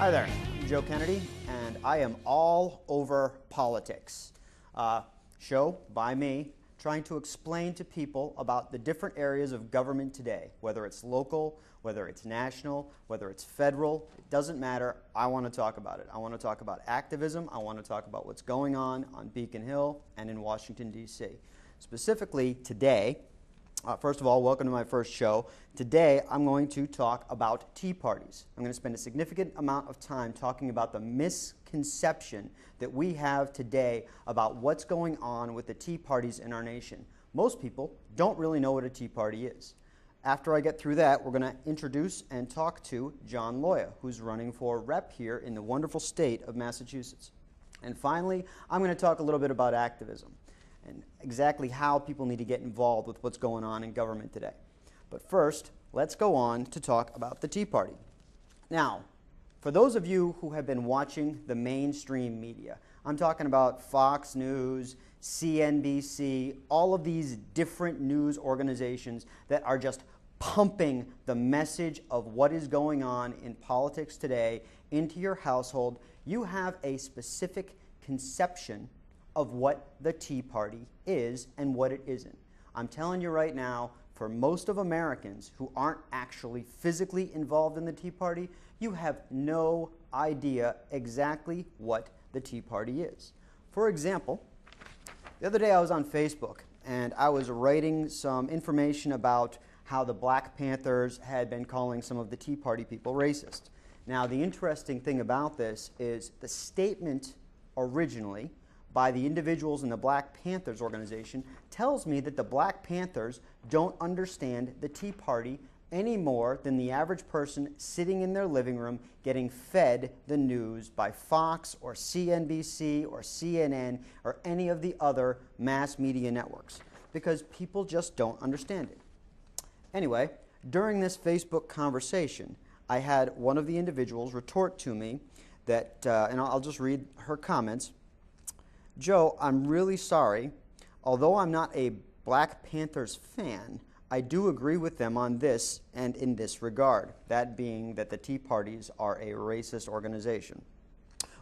Hi there, I'm Joe Kennedy, and I am all over politics. Show by me trying to explain to people about the different areas of government today, whether it's local, whether it's national, whether it's federal, it doesn't matter. I want to talk about it. I want to talk about activism. I want to talk about what's going on Beacon Hill and in Washington, D.C. Specifically today, first of all, welcome to my first show. Today, I'm going to talk about tea parties. I'm going to spend a significant amount of time talking about the misconception that we have today about what's going on with the tea parties in our nation. Most people don't really know what a tea party is. After I get through that, we're going to introduce and talk to Jon Loya, who's running for rep here in the wonderful state of Massachusetts. And finally, I'm going to talk a little bit about activism and exactly how people need to get involved with what's going on in government today. But first, let's go on to talk about the Tea Party. Now, for those of you who have been watching the mainstream media, I'm talking about Fox News, CNBC, all of these different news organizations that are just pumping the message of what is going on in politics today into your household, you have a specific conception of what the Tea Party is and what it isn't. I'm telling you right now, for most of Americans who aren't actually physically involved in the Tea Party, you have no idea exactly what the Tea Party is. For example, the other day I was on Facebook and I was writing some information about how the Black Panthers had been calling some of the Tea Party people racist. Now, the interesting thing about this is the statement originally by the individuals in the Black Panthers organization tells me that the Black Panthers don't understand the Tea Party any more than the average person sitting in their living room getting fed the news by Fox or CNBC or CNN or any of the other mass media networks, because people just don't understand it. Anyway, during this Facebook conversation, I had one of the individuals retort to me that, and I'll just read her comments. Joe, I'm really sorry. Although I'm not a Black Panthers fan, I do agree with them on this and in this regard, that being that the Tea Parties are a racist organization.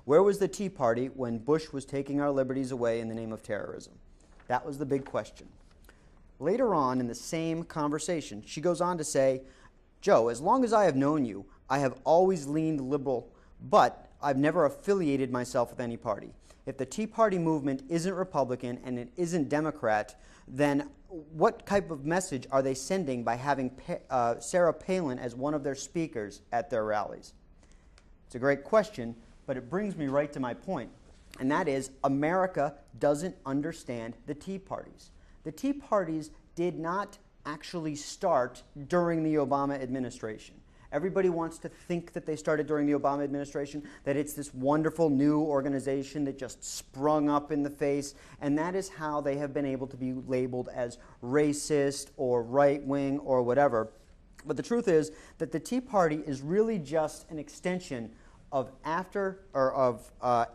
Where was the Tea Party when Bush was taking our liberties away in the name of terrorism? That was the big question. Later on in the same conversation, she goes on to say, Joe, as long as I have known you, I have always leaned liberal, but I've never affiliated myself with any party. If the Tea Party movement isn't Republican and it isn't Democrat, then what type of message are they sending by having Sarah Palin as one of their speakers at their rallies? It's a great question, but it brings me right to my point, and that is America doesn't understand the Tea Parties. The Tea Parties did not actually start during the Obama administration. Everybody wants to think that they started during the Obama administration, that it's this wonderful new organization that just sprung up in the face, and that is how they have been able to be labeled as racist or right-wing or whatever. But the truth is that the Tea Party is really just an extension of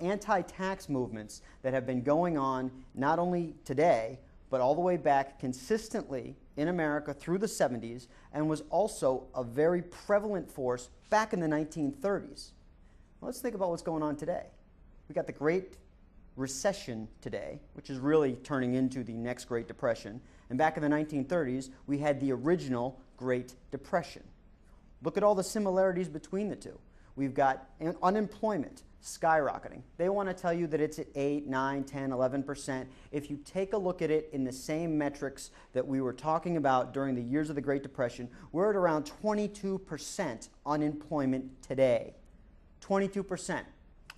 anti-tax movements that have been going on not only today, but all the way back consistently in America through the 70s, and was also a very prevalent force back in the 1930s. Well, let's think about what's going on today. We got the Great Recession today, which is really turning into the next Great Depression. And back in the 1930s, we had the original Great Depression. Look at all the similarities between the two. We've got unemployment skyrocketing. They want to tell you that it's at 8, 9, 10, 11%. If you take a look at it in the same metrics that we were talking about during the years of the Great Depression, we're at around 22% unemployment today. 22%.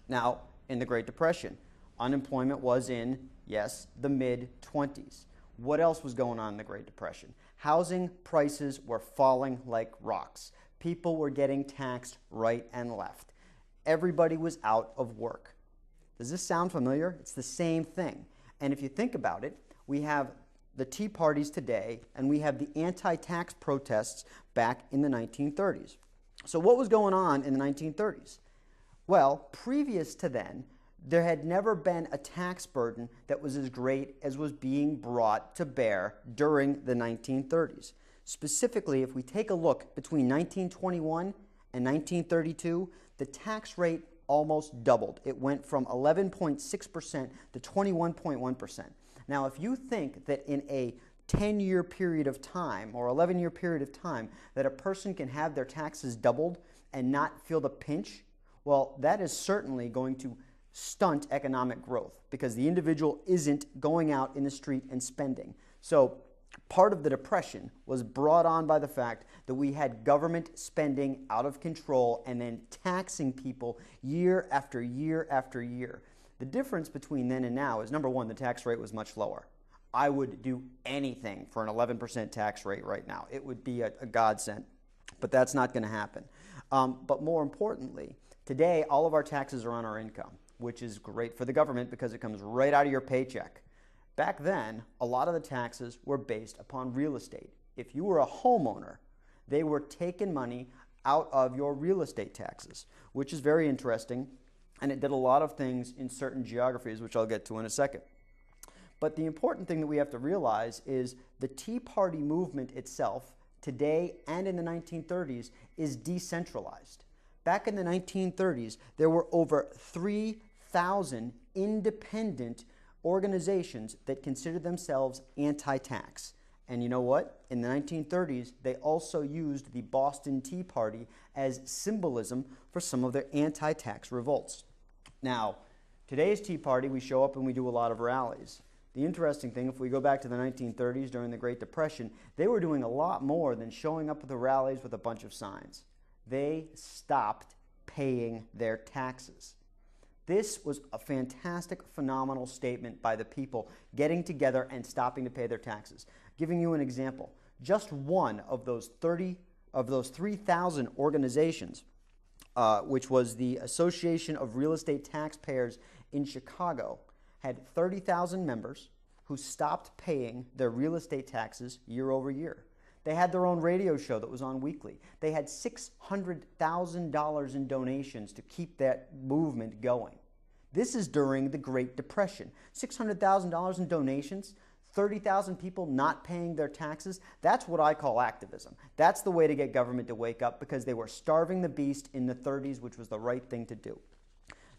Now, in the Great Depression, unemployment was in, yes, the mid-20s. What else was going on in the Great Depression? Housing prices were falling like rocks. People were getting taxed right and left. Everybody was out of work. Does this sound familiar? It's the same thing. And if you think about it, we have the Tea Parties today, and we have the anti-tax protests back in the 1930s. So what was going on in the 1930s? Well, previous to then, there had never been a tax burden that was as great as was being brought to bear during the 1930s. Specifically, if we take a look between 1921 in 1932, the tax rate almost doubled. It went from 11.6% to 21.1%. Now, if you think that in a 10-year period of time or 11-year period of time that a person can have their taxes doubled and not feel the pinch, well, that is certainly going to stunt economic growth because the individual isn't going out in the street and spending. So part of the Depression was brought on by the fact that we had government spending out of control and then taxing people year after year after year. The difference between then and now is, number one, the tax rate was much lower. I would do anything for an 11% tax rate right now. It would be a godsend, but that's not going to happen. But more importantly, today all of our taxes are on our income, which is great for the government because it comes right out of your paycheck. Back then, a lot of the taxes were based upon real estate. If you were a homeowner, they were taking money out of your real estate taxes, which is very interesting, and it did a lot of things in certain geographies, which I'll get to in a second. But the important thing that we have to realize is the Tea Party movement itself, today and in the 1930s, is decentralized. Back in the 1930s, there were over 3,000 independent organizations that considered themselves anti-tax. And you know what? In the 1930s, they also used the Boston Tea Party as symbolism for some of their anti-tax revolts. Now, today's Tea Party, we show up and we do a lot of rallies. The interesting thing, if we go back to the 1930s during the Great Depression, they were doing a lot more than showing up at the rallies with a bunch of signs. They stopped paying their taxes. This was a fantastic, phenomenal statement by the people getting together and stopping to pay their taxes. Giving you an example, just one of those 3,000 organizations, which was the Association of Real Estate Taxpayers in Chicago, had 30,000 members who stopped paying their real estate taxes year over year. They had their own radio show that was on weekly. They had $600,000 in donations to keep that movement going. This is during the Great Depression. $600,000 in donations, 30,000 people not paying their taxes. That's what I call activism. That's the way to get government to wake up because they were starving the beast in the 30s, which was the right thing to do.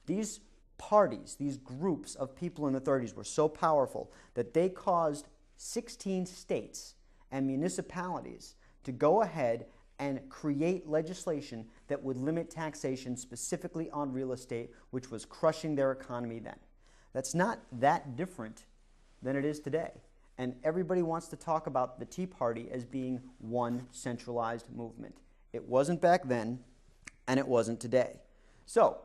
These parties, these groups of people in the 30s were so powerful that they caused 16 states and municipalities to go ahead and create legislation that would limit taxation specifically on real estate, which was crushing their economy then. That's not that different than it is today. And everybody wants to talk about the Tea Party as being one centralized movement. It wasn't back then, and it wasn't today. So,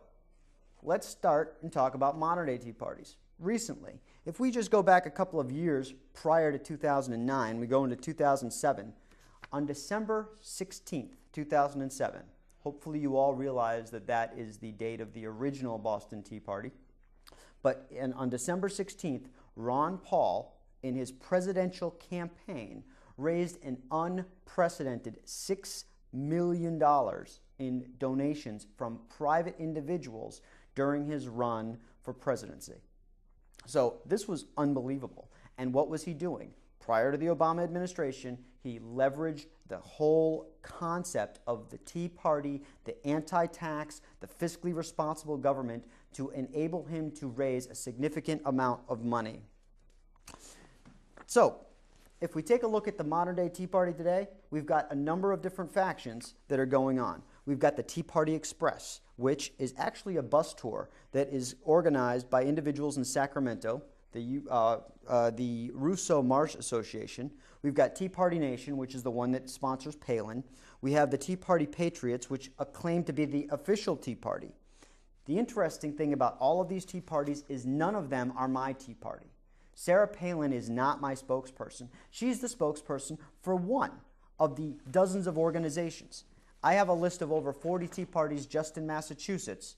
let's start and talk about modern-day Tea Parties. Recently, if we just go back a couple of years prior to 2009, we go into 2007, on December 16th, 2007, hopefully you all realize that that is the date of the original Boston Tea Party, but on December 16th, Ron Paul, in his presidential campaign, raised an unprecedented $6 million in donations from private individuals during his run for presidency. So this was unbelievable. And what was he doing? Prior to the Obama administration, he leveraged the whole concept of the Tea Party, the anti-tax, the fiscally responsible government to enable him to raise a significant amount of money. So, if we take a look at the modern-day Tea Party today, we've got a number of different factions that are going on. We've got the Tea Party Express, which is actually a bus tour that is organized by individuals in Sacramento, the Russo Marsh Association. We've got Tea Party Nation, which is the one that sponsors Palin. We have the Tea Party Patriots, which claim to be the official Tea Party. The interesting thing about all of these Tea Parties is none of them are my Tea Party. Sarah Palin is not my spokesperson. She's the spokesperson for one of the dozens of organizations. I have a list of over 40 Tea Parties just in Massachusetts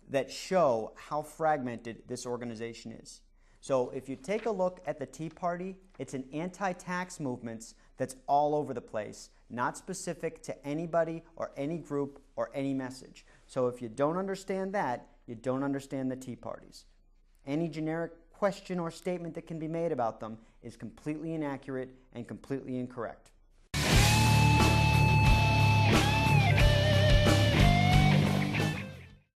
that show how fragmented this organization is. So if you take a look at the Tea Party, it's an anti-tax movement that's all over the place, not specific to anybody or any group or any message. So if you don't understand that, you don't understand the Tea Parties. Any generic question or statement that can be made about them is completely inaccurate and completely incorrect.